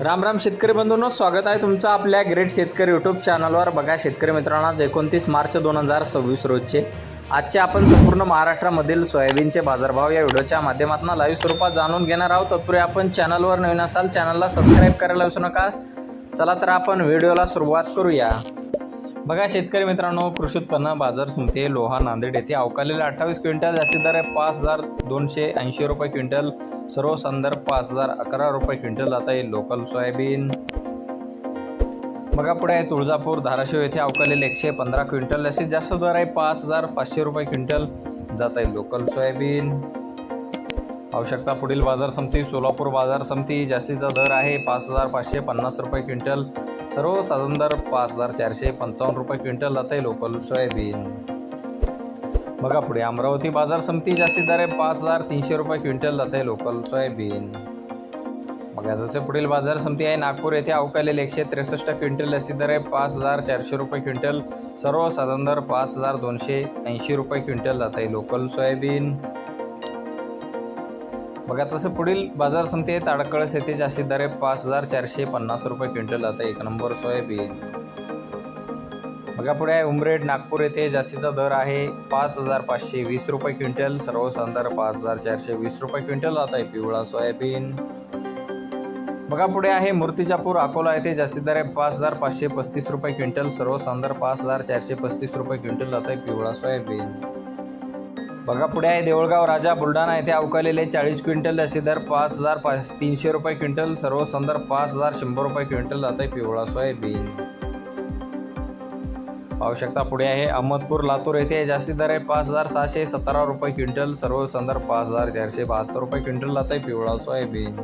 राम राम शेतकरी बंधूंनो, स्वागत आहे तुमचं आपल्या ग्रेट शेतकरी यूट्यूब चॅनलवर। बघा शेतकरी मित्रांनो, आज 29 मार्च 2026 रोजचे आजचे आपण संपूर्ण महाराष्ट्रामधील सोयाबीनचे बाजारभाव या व्हिडिओच्या माध्यमातून लाईव्ह स्वरूपात जाणून घेणार आहोत। तत्पूर्वी आपण चॅनलवर नवीन असाल चॅनलला सबस्क्राईब करायला विसरू नका। चला तर आपण व्हिडिओला सुरुवात करूया। बघा शेतकरी मित्रांनो, कृषी उत्पन्न बाजार समिती लोहा नांदेड येथे अवकालेले 28 क्विंटल, जास्तीत दर 5280 रुपये क्विंटल, सर्व संदर्भ 5011 रुपये क्विंटल आता आहे लोकल सोयाबीन। बघा पुढे आहे तुळजापूर धाराशिव येथे अवकालेले 115 क्विंटल, जास्तीत जास्त दर आहे 5500 रुपये क्विंटल जात आहे लोकल सोयाबीन। आवश्यकता पुढील बाजार समिती सोलापूर बाजार समिती, जास्तीचा दर आहे 5550 रुपये क्विंटल, सर्वसाधारण दर 5455 रुपये क्विंटल जात आहे लोकल सोयाबीन। बघा पुढे अमरावती बाजार समिती, जास्तीत दर आहे 5300 रुपये क्विंटल जात आहे लोकल सोयाबीन। बघा जसे पुढील बाजार समिती आहे नागपूर येथे अवकालेले 163 क्विंटल, जास्तीत दर आहे 5400 रुपये क्विंटल, सर्वसाधारण दर 5280 रुपये क्विंटल जात आहे लोकल सोयाबीन। बघा तसं पुढील बाजार समिती आहे ताडकळस येथे, जास्तीत दर आहे 5450 रुपये क्विंटल आता एक नंबर सोयाबीन। बघा पुढे आहे उमरेड नागपूर येथे, जास्तीचा दर आहे 5520 रुपये क्विंटल, सर्वसाधारण दर 5420 रुपये क्विंटल आता आहे पिवळा सोयाबीन। बघा पुढे आहे मूर्तिजापूर अकोला येथे, जास्तीत दर आहे 5535 रुपये क्विंटल, सर्वसाधारण दर 5435 रुपये क्विंटल आता आहे पिवळा सोयाबीन। बघा पुढे आहे देऊळगाव राजा बुलढाणा येथे अवकालेले 40 क्विंटल, जास्तीत दर 5300 रुपये क्विंटल, सर्वसाधारण दर 5100 रुपये क्विंटल जात आहे पिवळा सोयाबीन। आवश्यकता पुढे आहे अहमदपूर लातूर येथे, जास्तीत दर आहे 5617 रुपये क्विंटल, सर्वसाधारण दर 5472 रुपये क्विंटल जात आहे पिवळा सोयाबीन।